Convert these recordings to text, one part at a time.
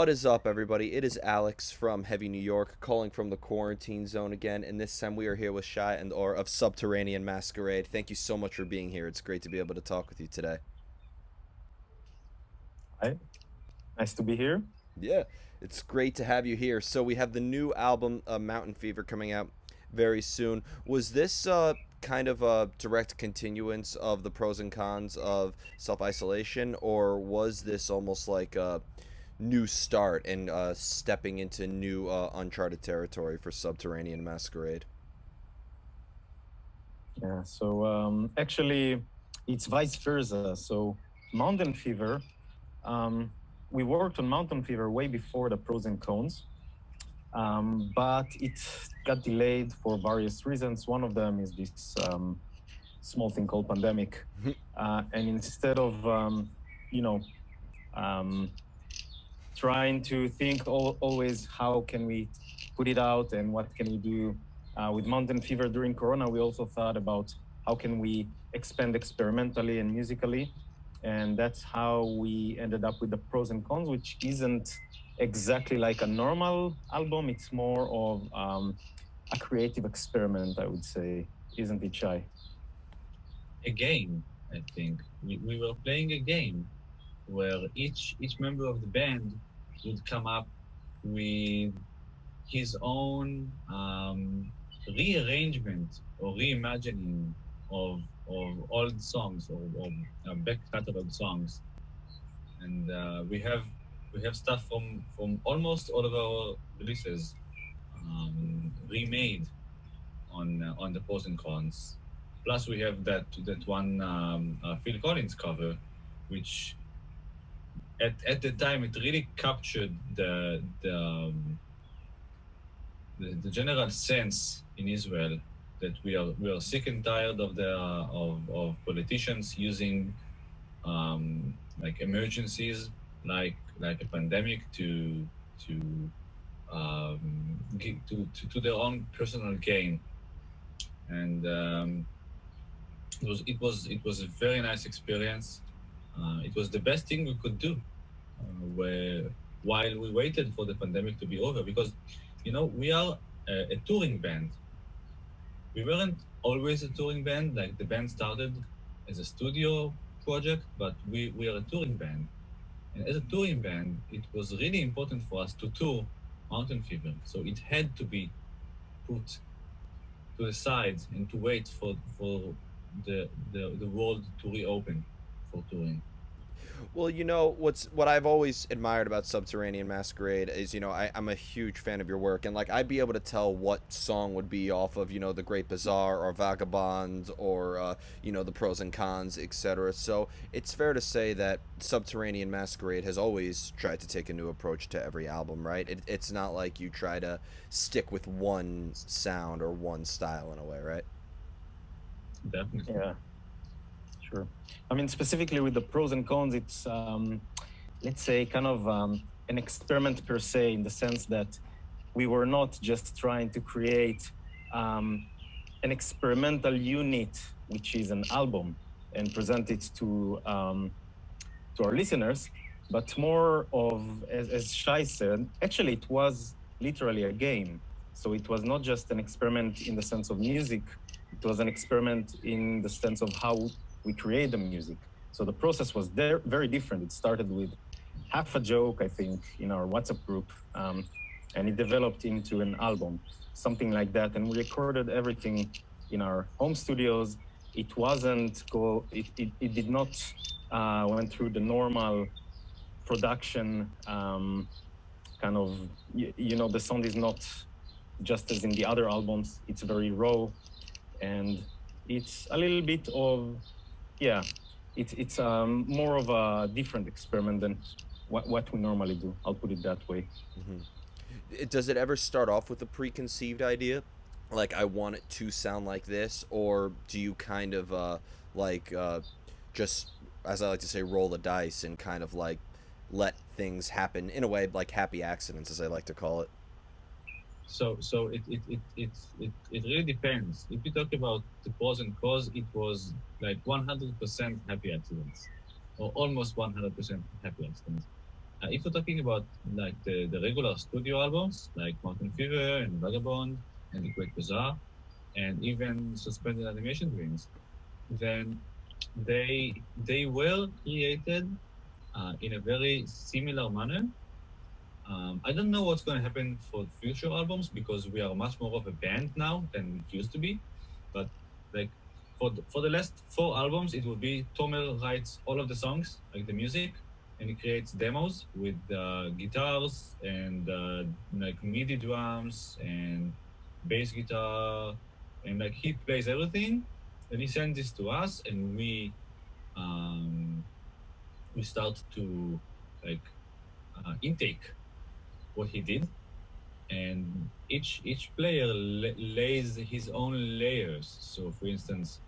What is up, everybody? It is Alex from Heavy New York, calling from the quarantine zone again. And this time we are here with Shy and Or of Subterranean Masquerade. Thank you so much for being here. It's great to be able to talk with you today. Hi, nice to be here. Yeah, it's great to have you here. So we have the new album, Mountain Fever, coming out very soon. Was this kind of a direct continuance of the pros and cons of self isolation, or was this almost like a new start and stepping into new uncharted territory for Subterranean Masquerade? Yeah, so actually, it's vice versa. So, Mountain Fever, um, we worked on Mountain Fever way before the pros and cons, but it got delayed for various reasons. One of them is this small thing called pandemic. And instead of, you know, um, trying to think always how can we put it out and what can we do with Mountain Fever during Corona, we also thought about how can we expand experimentally and musically. And that's how we ended up with the pros and cons, which isn't exactly like a normal album. It's more of a creative experiment, I would say. Isn't it, Shy? A game, I think. We were playing a game where each member of the band would come up with his own rearrangement or reimagining of old songs or back catalog songs, and we have stuff from almost all of our releases remade on the pros and cons. Plus, we have that one Phil Collins cover, which at the time it really captured the general sense in Israel that we are sick and tired of politicians using like emergencies like a pandemic to to their own personal gain, and it was a very nice experience. It was the best thing we could do where while we waited for the pandemic to be over, because we are a touring band. We weren't always a touring band. Like, the band started as a studio project, but we are a touring band. And as a touring band, it was really important for us to tour Mountain Fever. So it had to be put to the side and to wait for the world to reopen for touring. Well, what I've always admired about Subterranean Masquerade is, I'm a huge fan of your work, and like I'd be able to tell what song would be off of, The Great Bazaar or Vagabond or the pros and cons, etc. So it's fair to say that Subterranean Masquerade has always tried to take a new approach to every album, right? It's not like you try to stick with one sound or one style in a way, right? Definitely. Yeah, sure. I mean, specifically with the pros and cons, it's, let's say, kind of an experiment per se, in the sense that we were not just trying to create an experimental unit, which is an album, and present it to our listeners, but more of, as Shai said, actually it was literally a game. So it was not just an experiment in the sense of music, it was an experiment in the sense of how we create the music. So the process was very different. It started with half a joke, I think, in our WhatsApp group, and it developed into an album, something like that. And we recorded everything in our home studios. It wasn't it did not went through the normal production kind of, the sound is not just as in the other albums. It's very raw, and it's a little bit of, yeah, it's more of a different experiment than what we normally do. I'll put it that way. Does it ever start off with a preconceived idea, like I want it to sound like this, or do you kind of like just, as I like to say, roll the dice and kind of like let things happen in a way, like happy accidents, as I like to call it? So it really depends. If you talk about the pros and cons, it was like 100% happy accidents, or almost 100% happy accidents. if you're talking about like the regular studio albums, like Mountain Fever and Vagabond and The Great Bazaar, and even Suspended Animation Dreams, then they were created in a very similar manner. I don't know what's going to happen for future albums because we are much more of a band now than it used to be. But like for the last four albums, it will be Tomer writes all of the songs, like the music, and he creates demos with guitars and like MIDI drums and bass guitar, and like he plays everything, and he sends this to us, and um, we start to like intake what he did, and each player lays his own layers. So, for instance,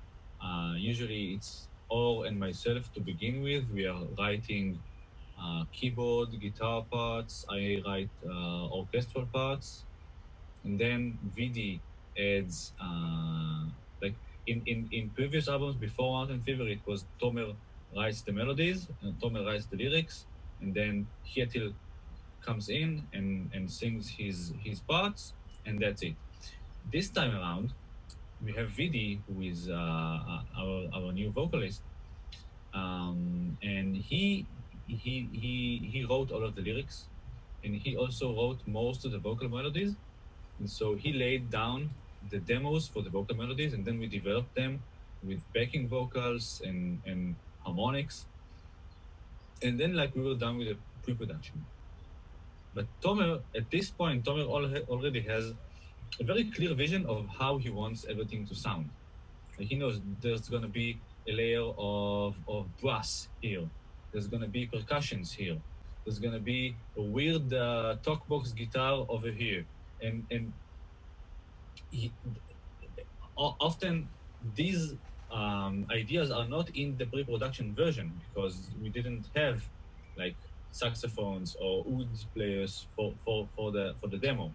usually it's Or and myself to begin with. We are writing keyboard, guitar parts. I write orchestral parts, and then VD adds like in previous albums before Mountain Fever, it was Tomer writes the melodies and Tomer writes the lyrics, and then Kjetil comes in and sings his parts, and that's it. This time around, we have Vidi, who is our new vocalist, and he wrote all of the lyrics, and he also wrote most of the vocal melodies, and so he laid down the demos for the vocal melodies, and then we developed them with backing vocals and harmonics, and then like we were done with the pre-production. But Tomer, at this point, Tomer already has a very clear vision of how he wants everything to sound. Like he knows there's going to be a layer of brass here. There's going to be percussions here. There's going to be a weird talkbox guitar over here. And he, often these ideas are not in the pre-production version because we didn't have like saxophones or oud players for the demo.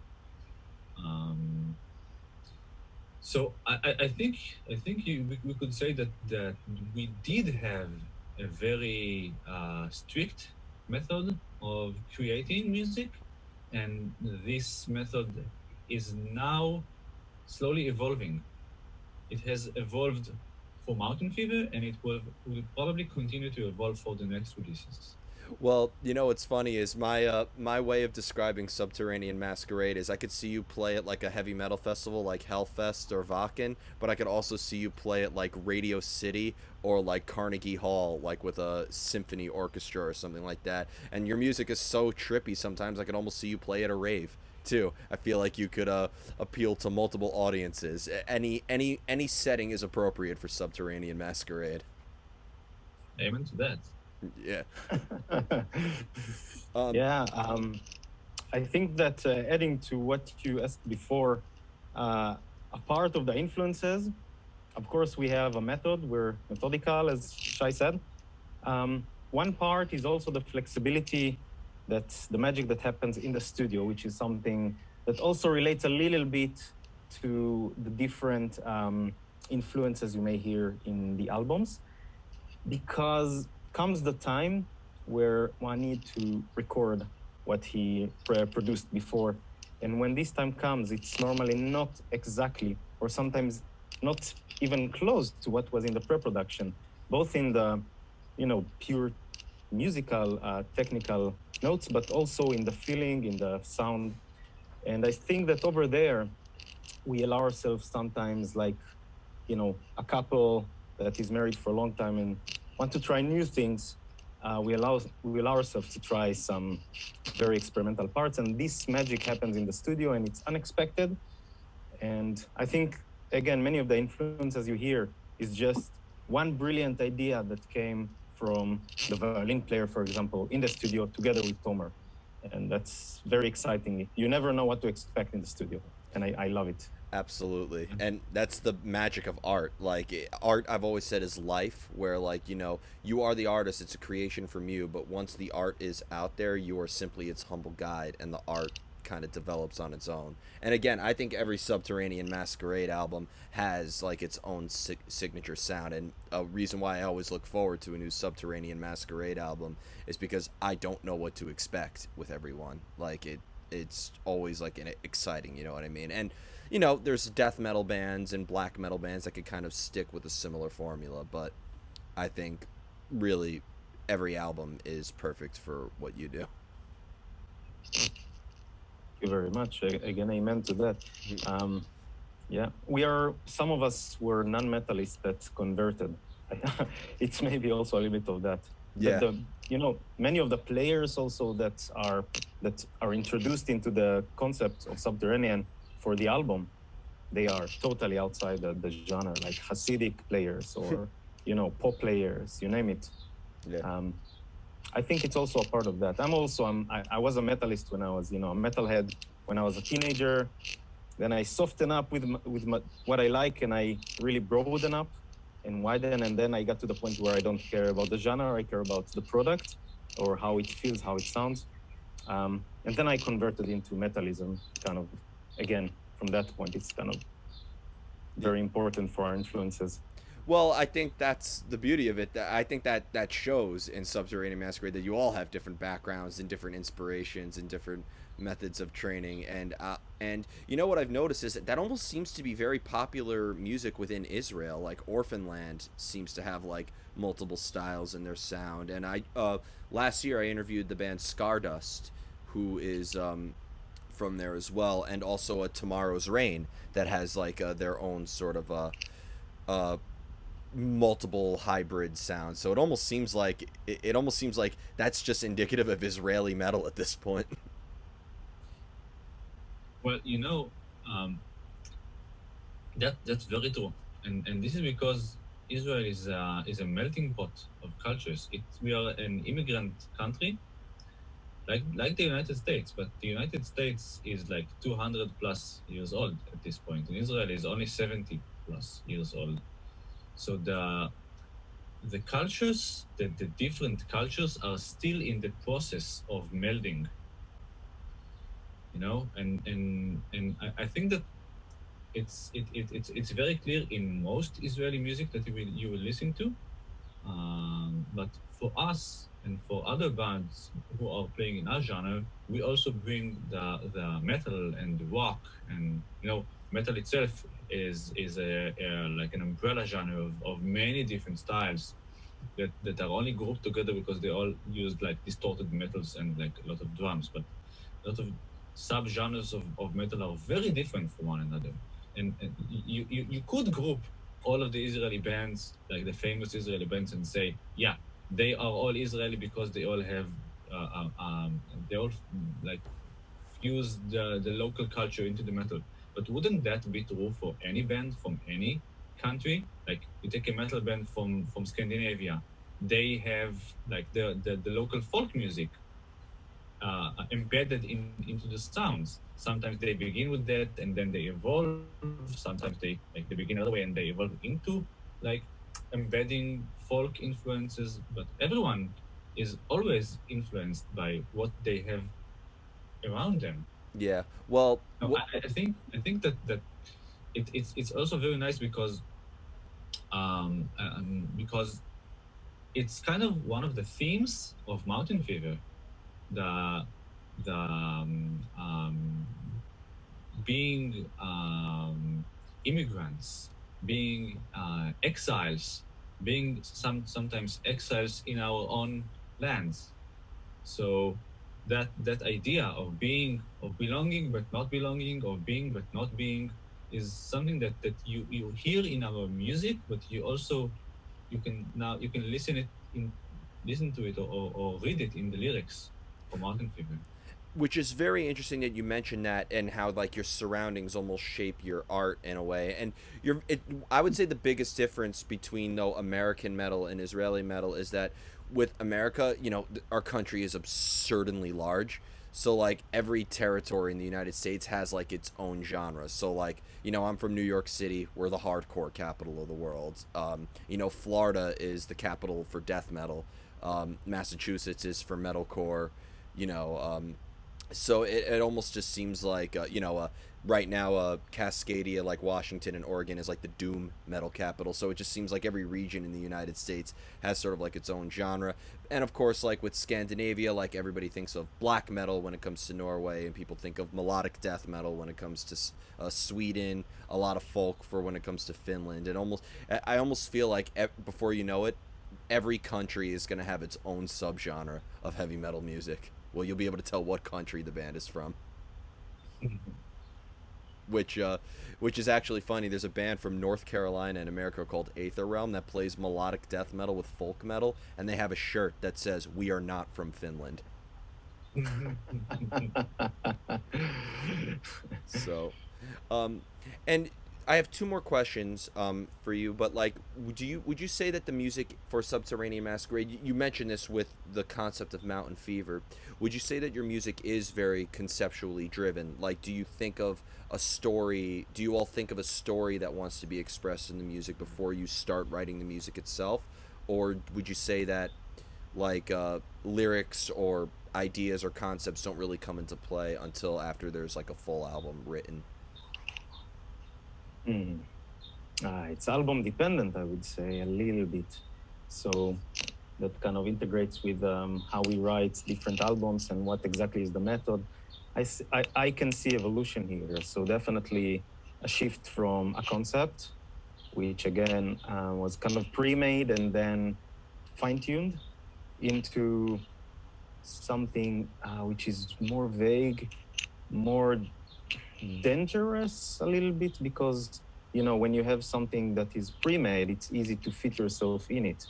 So I think we could say that we did have a very strict method of creating music, and this method is now slowly evolving. It has evolved for Mountain Fever, and it will probably continue to evolve for the next releases. Well, you know what's funny is my way of describing Subterranean Masquerade is I could see you play it like a heavy metal festival like Hellfest or Wacken, but I could also see you play it like Radio City or like Carnegie Hall, like with a symphony orchestra or something like that. And your music is so trippy sometimes I could almost see you play at a rave too. I feel like you could appeal to multiple audiences. Any setting is appropriate for Subterranean Masquerade. Amen to that. Yeah. Yeah, I think that adding to what you asked before, a part of the influences, of course, we have a method. We're methodical, as Shai said. One part is also the flexibility, that's the magic that happens in the studio, which is something that also relates a little bit to the different influences you may hear in the albums, because comes the time where one need to record what he produced before. And when this time comes, it's normally not exactly, or sometimes not even close to what was in the pre-production, both in the, pure musical, technical notes, but also in the feeling, in the sound. And I think that over there, we allow ourselves sometimes like, a couple that is married for a long time and want to try new things, we allow ourselves to try some very experimental parts, and this magic happens in the studio, and it's unexpected. And I think, again, many of the influences you hear is just one brilliant idea that came from the violin player, for example, in the studio together with Tomer, and that's very exciting. You never know what to expect in the studio, and I love it. Absolutely. And that's the magic of art. Art, I've always said, is life, where, you are the artist, it's a creation from you, but once the art is out there, you are simply its humble guide, and the art kind of develops on its own. And again, I think every Subterranean Masquerade album has like its own signature sound. And a reason why I always look forward to a new Subterranean Masquerade album is because I don't know what to expect with everyone. Like it's always like exciting, you know what I mean? And you know, there's death metal bands and black metal bands that could kind of stick with a similar formula, but I think really every album is perfect for what you do. Thank you very much. Again, amen to that. Yeah, some of us were non-metalists that converted. It's maybe also a little bit of that. Yeah. But many of the players also that are introduced into the concept of Subterranean for the album, they are totally outside the genre, like Hasidic players or, pop players, you name it. Yeah. I think it's also a part of that. I was a metalist when I was, a metalhead when I was a teenager. Then I soften up with what I like, and I really broaden up and widen. And then I got to the point where I don't care about the genre. I care about the product or how it feels, how it sounds. And then I converted into metalism, kind of, again, from that point. It's kind of very important for our influences. Well, I think that's the beauty of it. I think that shows in Subterranean Masquerade that you all have different backgrounds and different inspirations and different methods of training. And you know what I've noticed is that almost seems to be very popular music within Israel. Like Orphanland seems to have like multiple styles in their sound. And last year I interviewed the band Scardust, who is from there as well, and also a Tomorrow's Rain that has like their own sort of multiple hybrid sounds. So it almost seems like that's just indicative of Israeli metal at this point. Well, that's very true, and this is because Israel is a melting pot of cultures. We are an immigrant country, like the United States, but the United States is like 200 plus years old at this point, and Israel is only 70 plus years old. So the cultures, the different cultures are still in the process of melding. And I think that it's very clear in most Israeli music that you will listen to. But for us and for other bands who are playing in our genre, we also bring the metal and the rock, and metal itself is like an umbrella genre of many different styles that are only grouped together because they all use like distorted metals and like a lot of drums, but a lot of sub-genres of metal are very different from one another. And you could group all of the Israeli bands, like the famous Israeli bands, and say, yeah, they are all Israeli because they all have, they all like fuse the local culture into the metal. But wouldn't that be true for any band from any country? Like you take a metal band from Scandinavia, they have like the local folk music embedded into the sounds. Sometimes they begin with that and then they evolve. Sometimes they begin another way and they evolve into like embedding folk influences. But everyone is always influenced by what they have around them. Yeah. Well, I think that it's also very nice because it's kind of one of the themes of Mountain Fever, the being immigrants, being exiles, being sometimes exiles in our own lands. So that idea of belonging but not belonging, of being but not being, is something that you hear in our music, but you can listen to it or read it in the lyrics of Mountain Fever. Which is very interesting that you mentioned that, and how like your surroundings almost shape your art in a way. And I would say the biggest difference between though American metal and Israeli metal is that with America, our country is absurdly large. So like every territory in the United States has like its own genre. So like, I'm from New York City. We're the hardcore capital of the world. Florida is the capital for death metal. Massachusetts is for metalcore. So it almost just seems like right now Cascadia, like Washington and Oregon, is like the doom metal capital. So it just seems like every region in the United States has sort of like its own genre. And of course, like with Scandinavia, like everybody thinks of black metal when it comes to Norway, and people think of melodic death metal when it comes to Sweden. A lot of folk for when it comes to Finland. And I almost feel like before you know it, every country is going to have its own subgenre of heavy metal music. Well, you'll be able to tell what country the band is from, which which is actually funny. There's a band from North Carolina in America called Aether Realm that plays melodic death metal with folk metal, and they have a shirt that says "We are not from Finland." So, and I have two more questions for you. But like, would you say that the music for Subterranean Masquerade? You mentioned this with the concept of Mountain Fever. Would you say that your music is very conceptually driven? Like, do you think of a story? Do you all think of a story that wants to be expressed in the music before you start writing the music itself, or would you say that like lyrics or ideas or concepts don't really come into play until after there's like a full album written? Mm. It's album dependent, I would say, a little bit. So that kind of integrates with how we write different albums and what exactly is the method. I can see evolution here. So definitely a shift from a concept, which again was kind of pre-made and then fine-tuned, into something which is more vague, more dangerous a little bit, because when you have something that is pre-made, it's easy to fit yourself in it.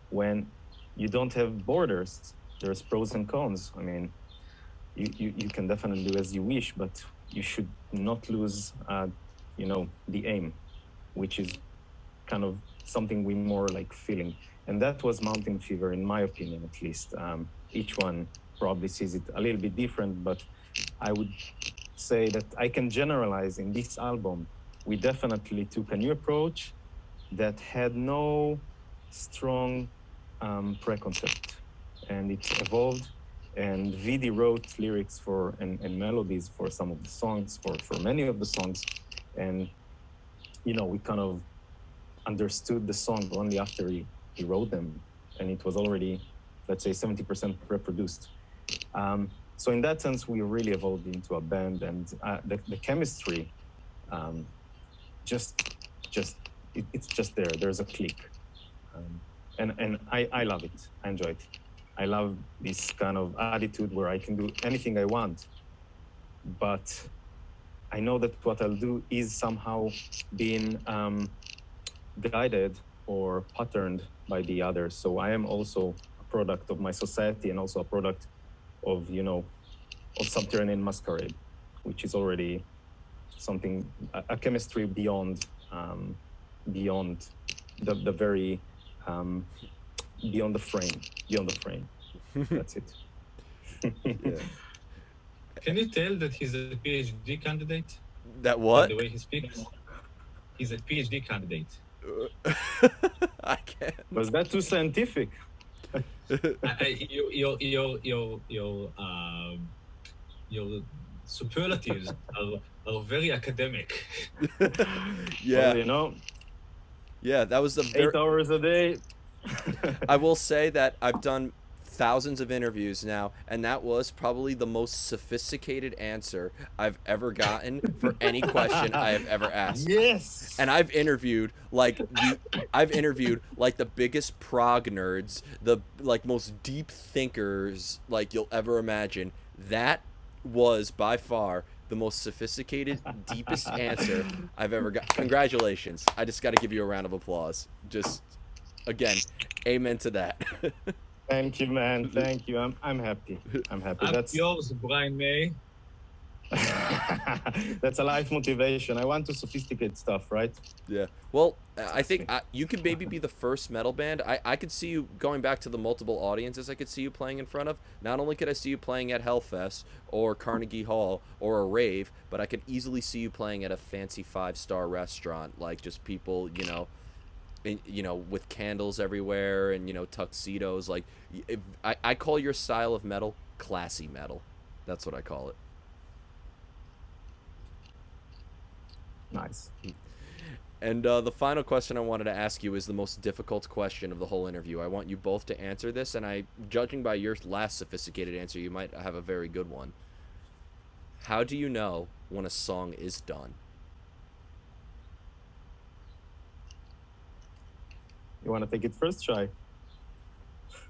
When you don't have borders, there's pros and cons. I mean, you can definitely do as you wish, but you should not lose the aim, which is kind of something we more like feeling. And that was Mountain Fever, in my opinion, at least. Each one probably sees it a little bit different, but I would say that I can generalize in this album. We definitely took a new approach that had no strong preconcept, and it evolved. And Vidi wrote lyrics and melodies for some of the songs, for many of the songs, and we kind of understood the song only after he wrote them, and it was already, let's say, 70% reproduced. So in that sense, we really evolved into a band, and the chemistry, it's just there. There's a click, and I love it. I enjoy it. I love this kind of attitude where I can do anything I want, but I know that what I'll do is somehow being guided or patterned by the others. So I am also a product of my society, and also a product of Subterranean Masquerade, which is already something, a chemistry beyond the very beyond the frame. That's it. Yeah. Can you tell that he's a PhD candidate? That what? The way he speaks, he's a PhD candidate. I can't. Was that too scientific? Your superlatives are very academic. Yeah. Well, Yeah, that was the 8 hours a day. I will say that I've done thousands of interviews now, and that was probably the most sophisticated answer I've ever gotten for any question I have ever asked. Yes. And I've interviewed like the biggest prog nerds, the like most deep thinkers like you'll ever imagine. That was by far the most sophisticated, deepest answer I've ever got. Congratulations. I just got to give you a round of applause. Just again, amen to that. Thank you, man. Thank you. I'm happy. That's yours, Brian May. That's a life motivation. I want to sophisticate stuff, right? Yeah. Well, I think you could maybe be the first metal band. I could see you going back to the multiple audiences I could see you playing in front of. Not only could I see you playing at Hellfest or Carnegie Hall or a rave, but I could easily see you playing at a fancy 5-star restaurant, like just people, with candles everywhere and tuxedos. Like, I call your style of metal classy metal. That's what I call it. Nice. And the final question I wanted to ask you is the most difficult question of the whole interview. I want you both to answer this, and judging by your last sophisticated answer, you might have a very good one. How do you know when a song is done? You want to take it first, Shai?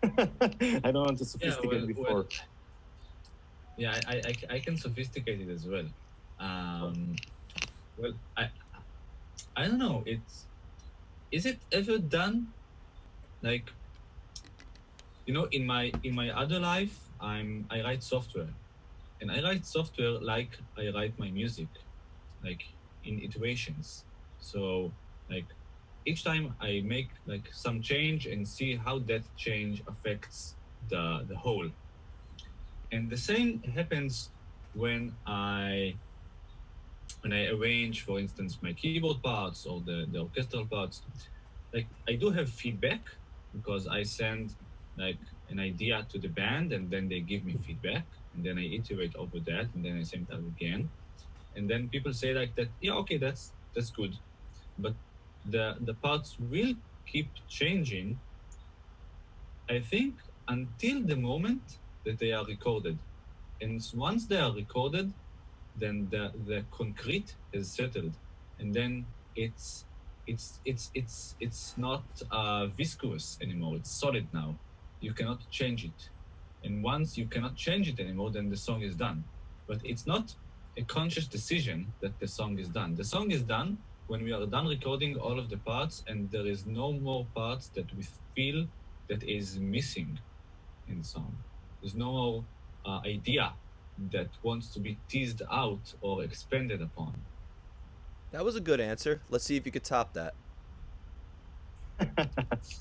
I don't want to sophisticate before. Yeah, I can sophisticate it as well. Well, I don't know. Is it ever done? Like, in my other life, I write software, and I write software like I write my music, like in iterations. So like each time I make like some change and see how that change affects the whole. And the same happens when I arrange, for instance, my keyboard parts or the orchestral parts. Like I do have feedback because I send like an idea to the band and then they give me feedback and then I iterate over that and then I send that again. And then people say like that, yeah, okay, that's good. But the parts will keep changing, I think, until the moment that they are recorded. And once they are recorded, then the concrete is settled, and then it's not viscous anymore. It's solid now. You cannot change it, and once you cannot change it anymore, then the song is done. But it's not a conscious decision that the song is done. The song is done when we are done recording all of the parts, and there is no more parts that we feel that is missing in the song. There's no more idea that wants to be teased out or expanded upon. That was a good answer. Let's see if you could top that.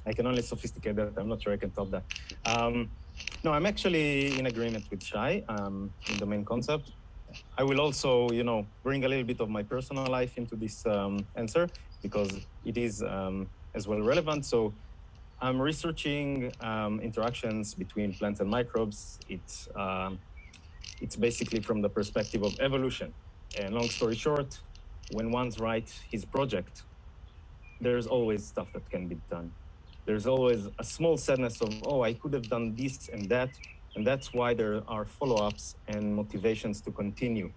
I can only sophisticate that. I'm not sure I can top that. No, I'm actually in agreement with Shai in the main concept. I will also, bring a little bit of my personal life into this answer because it is as well relevant. So I'm researching interactions between plants and microbes. It's basically from the perspective of evolution. And long story short, when one writes his project, there's always stuff that can be done. There's always a small sadness of, oh, I could have done this and that. And that's why there are follow-ups and motivations to continue.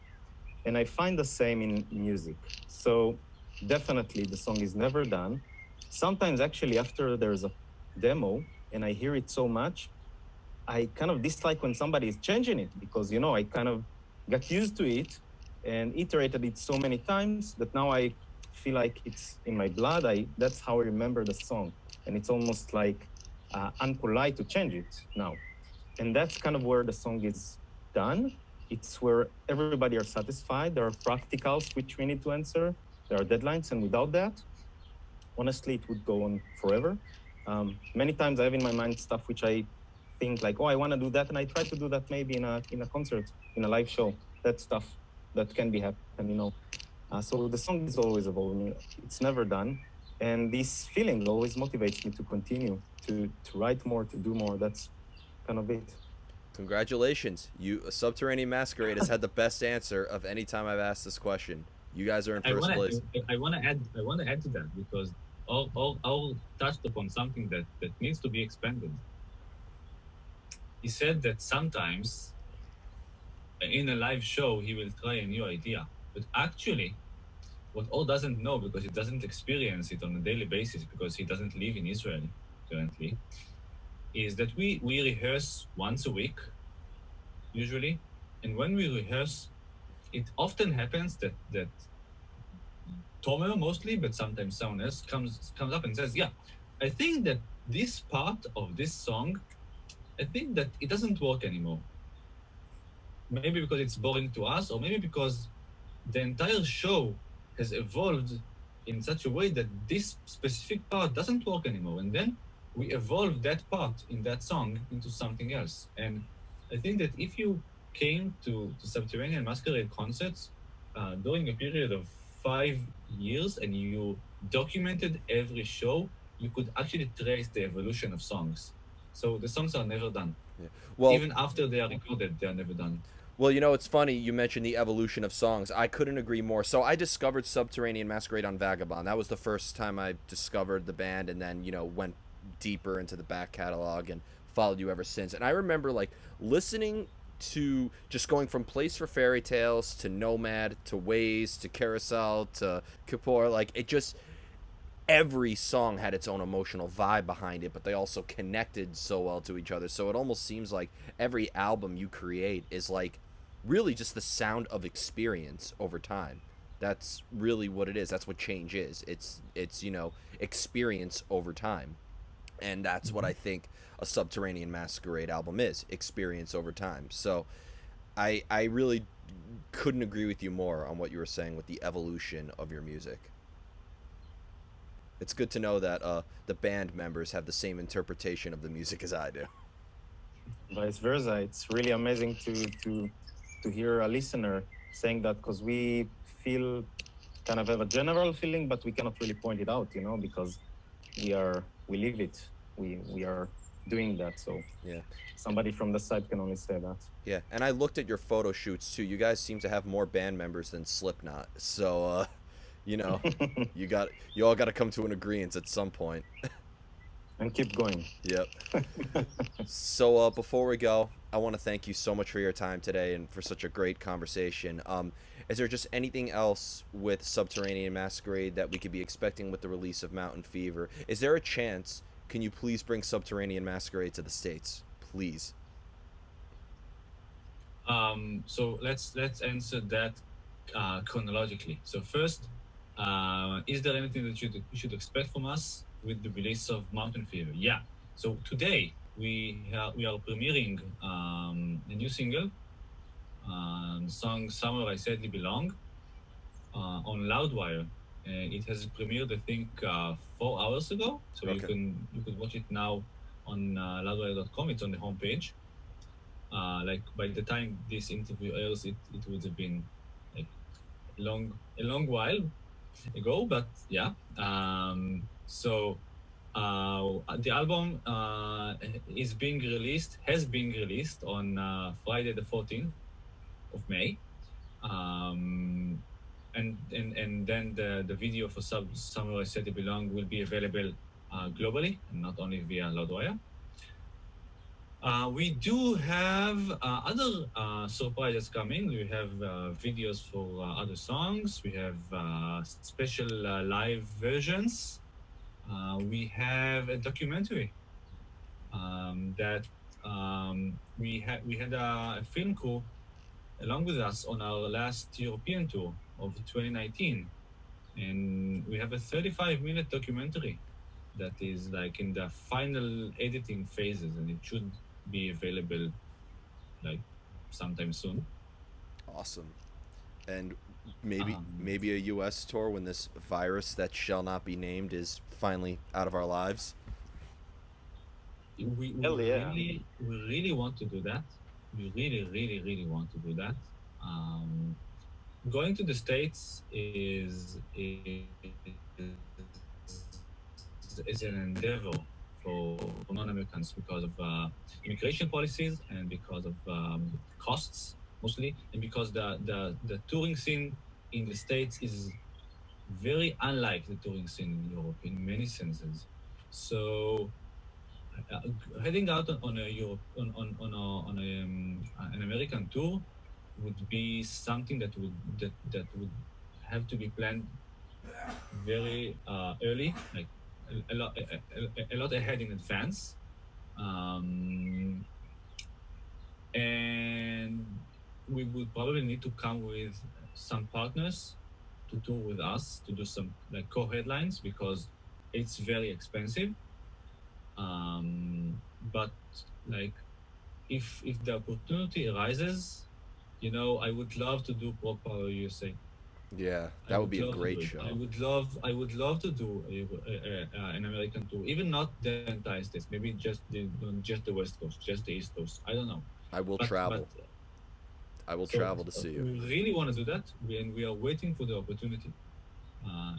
And I find the same in music. So definitely the song is never done. Sometimes actually after there's a demo and I hear it so much, I kind of dislike when somebody is changing it because, I kind of got used to it and iterated it so many times that now I feel like it's in my blood. That's how I remember the song. And it's almost like unpolite to change it now. And that's kind of where the song is done. It's where everybody are satisfied. There are practicals which we need to answer. There are deadlines. And without that, honestly, it would go on forever. Many times I have in my mind stuff which I think like, oh, I want to do that. And I try to do that maybe in a concert, in a live show. That stuff that can be happening, So the song is always evolving. It's never done. And this feeling always motivates me to continue, to write more, to do more. That's kind of it. Congratulations. Subterranean Masquerade has had the best answer of any time I've asked this question. You guys are in first place. I want to add to that because all touched upon something that needs to be expanded. He said that sometimes in a live show he will try a new idea, but actually what Or doesn't know because he doesn't experience it on a daily basis because he doesn't live in Israel currently, is that we rehearse once a week usually, and when we rehearse it often happens that Tomer mostly, but sometimes someone else comes up and says, yeah, I think that this part of this song, I think that it doesn't work anymore. Maybe because it's boring to us, or maybe because the entire show has evolved in such a way that this specific part doesn't work anymore. And then we evolve that part in that song into something else. And I think that if you came to Subterranean Masquerade concerts during a period of 5 years and you documented every show, you could actually trace the evolution of songs. So the songs are never done. Yeah. Well, even after they are recorded, they are never done. Well, it's funny you mentioned the evolution of songs. I couldn't agree more. So I discovered Subterranean Masquerade on Vagabond. That was the first time I discovered the band, and then went deeper into the back catalog and followed you ever since. And I remember like listening to just going from Place for Fairy Tales to Nomad to Ways to Carousel to Kippur. Like it just every song had its own emotional vibe behind it, but they also connected so well to each other. So it almost seems like every album you create is like really just the sound of experience over time. That's really what it is. That's what change is. It's experience over time. And that's what Mhm. I think a Subterranean Masquerade album is, experience over time. So I really couldn't agree with you more on what you were saying with the evolution of your music. It's good to know that the band members have the same interpretation of the music as I do. Vice versa. It's really amazing to hear a listener saying that, because we feel kind of have a general feeling, but we cannot really point it out, because we live it. We are doing that. So Yeah, somebody from the side can only say that. yeah. And I looked at your photo shoots too. You guys seem to have more band members than Slipknot. So, you know, you all got to come to an agreement at some point. And keep going. Yep. So before we go, I want to thank you so much for your time today and for such a great conversation. Is there just anything else with Subterranean Masquerade that we could be expecting with the release of Mountain Fever? Is there a chance? Can you please bring Subterranean Masquerade to the States, please? So let's answer that chronologically. So first, is there anything that you should expect from us with the release of Mountain Fever? Yeah. So today we are premiering a new single, the song "Summer I Sadly Belong," on Loudwire. It has premiered, I think, 4 hours ago. So Okay. you could watch it now on loudwire.com. It's on the homepage. Like by the time this interview airs, it would have been like a long while ago. But yeah. So the album has been released on Friday the 14th of May. And then the video for Summer I Said It Belong will be available globally and not only via Loudwire. We do have other surprises coming. We have videos for other songs. We have special live versions. We have a documentary that we had a film crew along with us on our last European tour of 2019, and we have a 35-minute documentary that is like in the final editing phases, and it should be available like sometime soon. Awesome. And maybe Um, maybe a U.S. tour when this virus that shall not be named is finally out of our lives. Hell yeah. We really want to do that. We really want to do that. Going to the States is an endeavor for non-Americans because of immigration policies and because of costs mostly, and because the touring scene in the States is very unlike the touring scene in Europe in many senses. So uh, heading out on a Europe on an American tour would be something that would have to be planned very early, like a lot ahead in advance, um, and we would probably need to come with some partners to tour with us to do some like co-headlines because it's very expensive. But like if the opportunity arises, I would love to do proper USA. Yeah, I that would would be a love to do great it. show. I would love to do an American tour, even not the entire states, maybe just the West Coast, just the East Coast. I don't know, I will but travel. I will so travel to see you. we really want to do that, and we are waiting for the opportunity,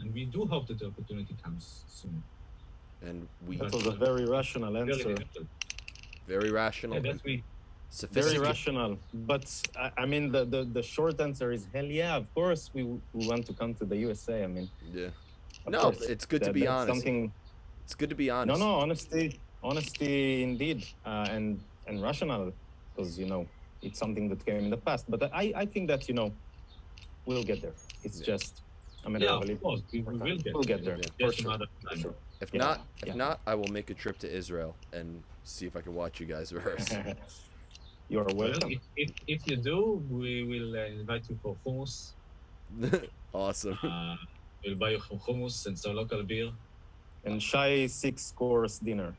and we do hope that the opportunity comes soon. And we That was a very rational Very answer. difficult. very Yeah, rational. that's me. Very Sophisticated. rational. But I mean, the short answer is hell yeah. Of course, we want to come to the USA. I mean, Yeah. of No, course. it's good to be That's honest. something. It's good to be No, honest. no, honesty indeed, and rational, because it's something that came in the past. But I think that we'll get there. It's just a matter Yeah, of a of course, we will get. We'll get there. Yeah. For Just a sure. matter of For time. sure. If Yeah, not, I will make a trip to Israel and see if I can watch you guys rehearse. You're Well, welcome. if you do, we will invite you for hummus. Awesome. We'll buy you some hummus and some local beer. And shy 6-course dinner.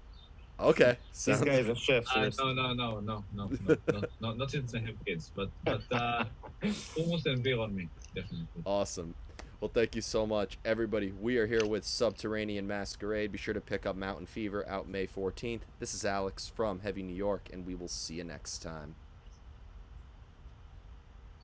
Okay. This Sounds guy is a chef. Seriously. No, not since I have kids, but hummus and beer on me, definitely. awesome. Well, thank you so much, everybody. We are here with Subterranean Masquerade. Be sure to pick up Mountain Fever out May 14th. This is Alex from Heavy New York, and we will see you next time.